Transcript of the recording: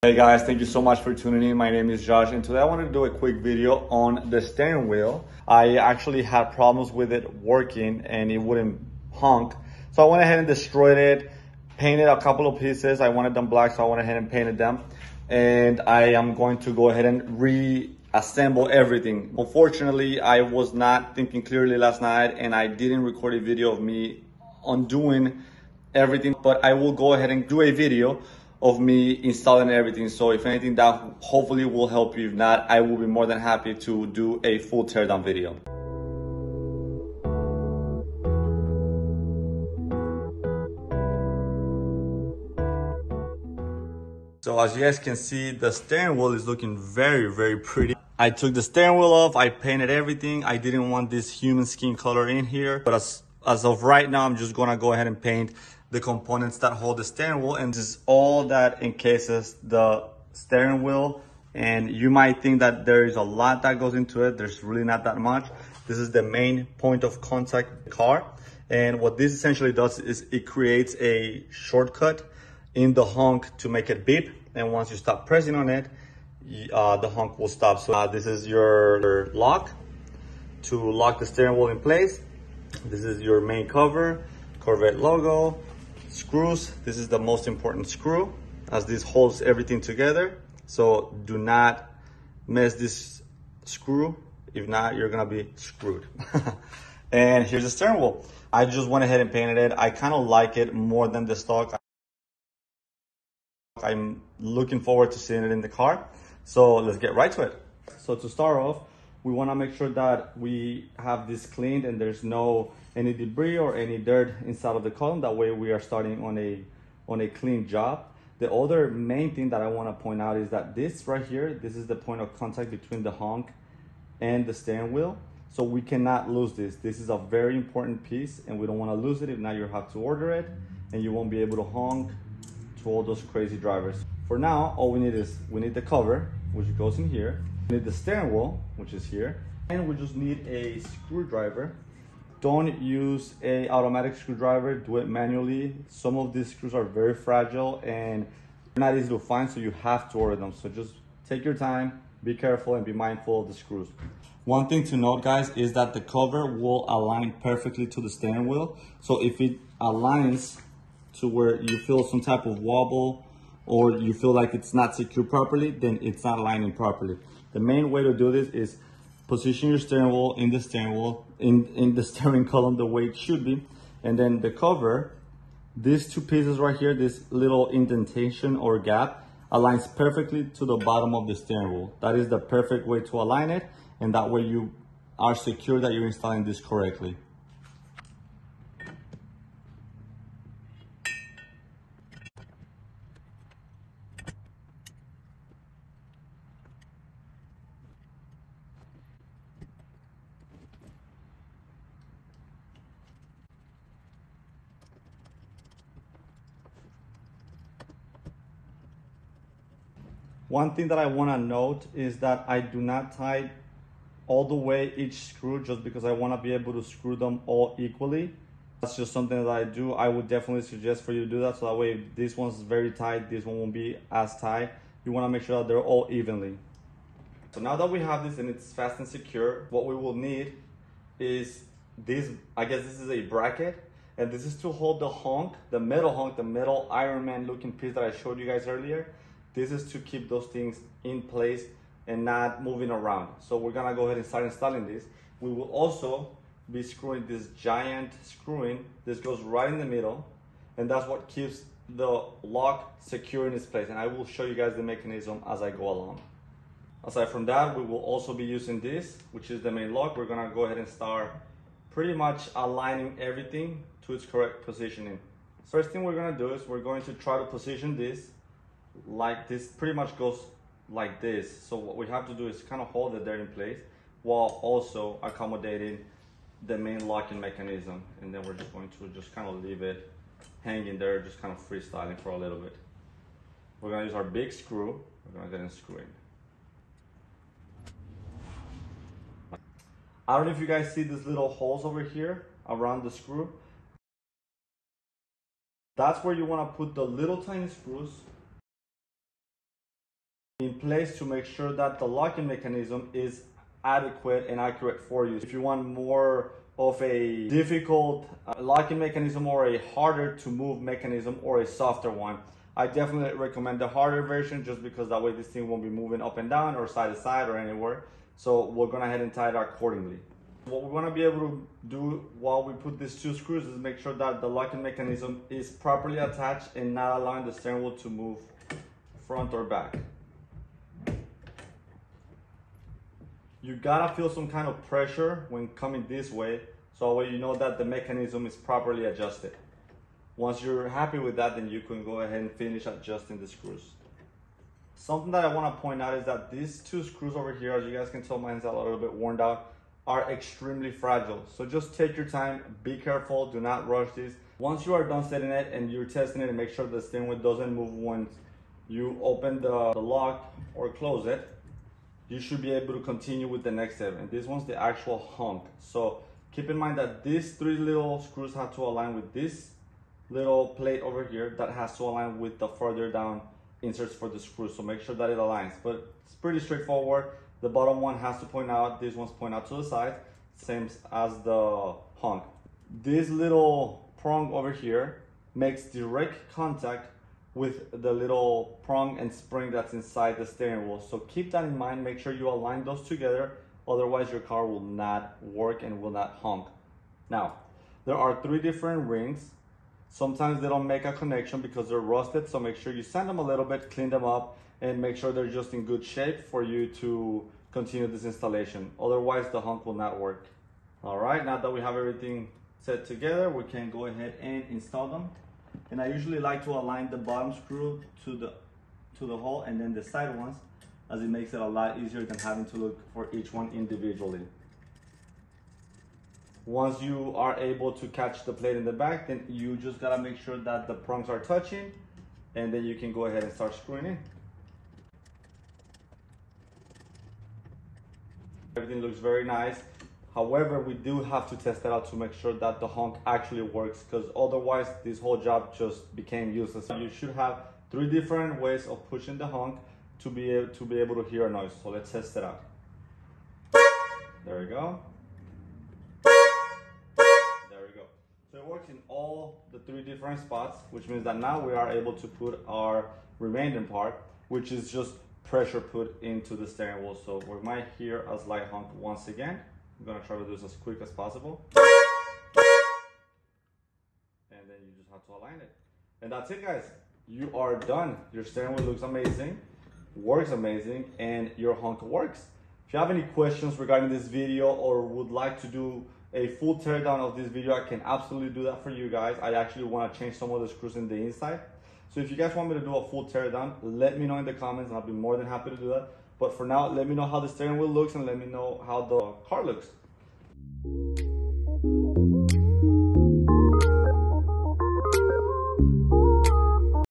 Hey guys, thank you so much for tuning in. My name is Josh, and today I wanted to do a quick video on the steering wheel. I actually had problems with it working and it wouldn't honk. So I went ahead and destroyed it, painted a couple of pieces. I wanted them black, so I went ahead and painted them. And I am going to go ahead and reassemble everything. Unfortunately, I was not thinking clearly last night and I didn't record a video of me undoing everything, but I will go ahead and do a video of me installing everything. So if anything, that hopefully will help you. If not, I will be more than happy to do a full teardown video. So as you guys can see, the steering wheel is looking very pretty. I took the steering wheel off, I painted everything. I didn't want this human skin color in here, but as of right now, I'm just gonna go ahead and paint the components that hold the steering wheel, and this is all that encases the steering wheel. And you might think that there is a lot that goes into it. There's really not that much. This is the main point of contact in the car, and what this essentially does is it creates a shortcut in the honk to make it beep, and once you stop pressing on it, the honk will stop. So this is your lock to lock the steering wheel in place. This is your main cover, Corvette logo, screws. This is the most important screw, as this holds everything together. So do not mess this screw. If not, you're gonna be screwed. And here's the steering wheel. I just went ahead and painted it. I kind of like it more than the stock. I'm looking forward to seeing it in the car. So let's get right to it. So to start off, we want to make sure that we have this cleaned and there's no any debris or any dirt inside of the column. That way we are starting on a clean job. The other main thing that I want to point out is that this right here, this is the point of contact between the honk and the steering wheel. So we cannot lose this. This is a very important piece and we don't want to lose it. If not, you have to order it and you won't be able to honk to all those crazy drivers. For now, all we need is, we need the cover, which goes in here. We need the steering wheel, which is here. And we just need a screwdriver. Don't use a automatic screwdriver, do it manually. Some of these screws are very fragile and they're not easy to find, so you have to order them. So just take your time, be careful, and be mindful of the screws. One thing to note, guys, is that the cover will align perfectly to the steering wheel. So if it aligns to where you feel some type of wobble or you feel like it's not secured properly, then it's not aligning properly. The main way to do this is position your steering wheel in the steering wheel, in the steering column the way it should be. And then the cover, these two pieces right here, this little indentation or gap, aligns perfectly to the bottom of the steering wheel. That is the perfect way to align it. And that way you are secure that you're installing this correctly. One thing that I want to note is that I do not tie all the way each screw just because I want to be able to screw them all equally. That's just something that I do. I would definitely suggest for you to do that, so that way if this one's very tight, this one won't be as tight. You want to make sure that they're all evenly. So now that we have this and it's fast and secure, what we will need is this. I guess this is a bracket, and this is to hold the honk, the metal Iron Man looking piece that I showed you guys earlier. This is to keep those things in place and not moving around. So we're gonna go ahead and start installing this. We will also be screwing this giant screw-in. This goes right in the middle, and that's what keeps the lock secure in its place. And I will show you guys the mechanism as I go along. Aside from that, we will also be using this, which is the main lock. We're gonna go ahead and start pretty much aligning everything to its correct positioning. First thing we're gonna do is we're going to try to position this like this. Pretty much goes like this. So what we have to do is kind of hold it there in place while also accommodating the main locking mechanism. And then we're just going to just kind of leave it hanging there, just kind of freestyling for a little bit. We're gonna use our big screw. We're gonna get and screw in. I don't know if you guys see these little holes over here around the screw. That's where you want to put the little tiny screws in place to make sure that the locking mechanism is adequate and accurate for you. If you want more of a difficult locking mechanism or a harder to move mechanism or a softer one, I definitely recommend the harder version, just because that way this thing won't be moving up and down or side to side or anywhere. So we're gonna head and tie it accordingly. What we're gonna be able to do while we put these two screws is make sure that the locking mechanism is properly attached and not allowing the steering wheel to move front or back. You gotta feel some kind of pressure when coming this way, so that way you know that the mechanism is properly adjusted. Once you're happy with that, then you can go ahead and finish adjusting the screws. Something that I want to point out is that these two screws over here, as you guys can tell, mine's a little bit worn out, are extremely fragile. So just take your time, be careful, do not rush this. Once you are done setting it and you're testing it and make sure the steering wheel doesn't move once you open the lock or close it, you should be able to continue with the next step. And this one's the actual honk. So keep in mind that these three little screws have to align with this little plate over here that has to align with the further down inserts for the screws. So make sure that it aligns, but it's pretty straightforward. The bottom one has to point out, these ones point out to the side, same as the honk. This little prong over here makes direct contact with the little prong and spring that's inside the steering wheel. So keep that in mind, make sure you align those together, otherwise your car will not work and will not honk. Now, there are three different rings. Sometimes they don't make a connection because they're rusted, so make sure you sand them a little bit, clean them up, and make sure they're just in good shape for you to continue this installation. Otherwise, the honk will not work. All right, now that we have everything set together, we can go ahead and install them. And I usually like to align the bottom screw to the hole and then the side ones, as it makes it a lot easier than having to look for each one individually. Once you are able to catch the plate in the back, then you just gotta make sure that the prongs are touching, and then you can go ahead and start screwing in. Everything looks very nice. However, we do have to test that out to make sure that the honk actually works, because otherwise this whole job just became useless. You should have three different ways of pushing the honk to be able to hear a noise. So let's test it out. There we go. So it works in all the three different spots, which means that now we are able to put our remaining part, which is just pressure put into the steering wheel. So we might hear a slight honk once again. I'm gonna try to do this as quick as possible. And then you just have to align it. And that's it, guys. You are done. Your steering wheel looks amazing, works amazing, and your honk works. If you have any questions regarding this video or would like to do a full teardown of this video, I can absolutely do that for you guys. I actually want to change some of the screws in the inside. So if you guys want me to do a full teardown, let me know in the comments and I'll be more than happy to do that. But for now, let me know how the steering wheel looks and let me know how the car looks.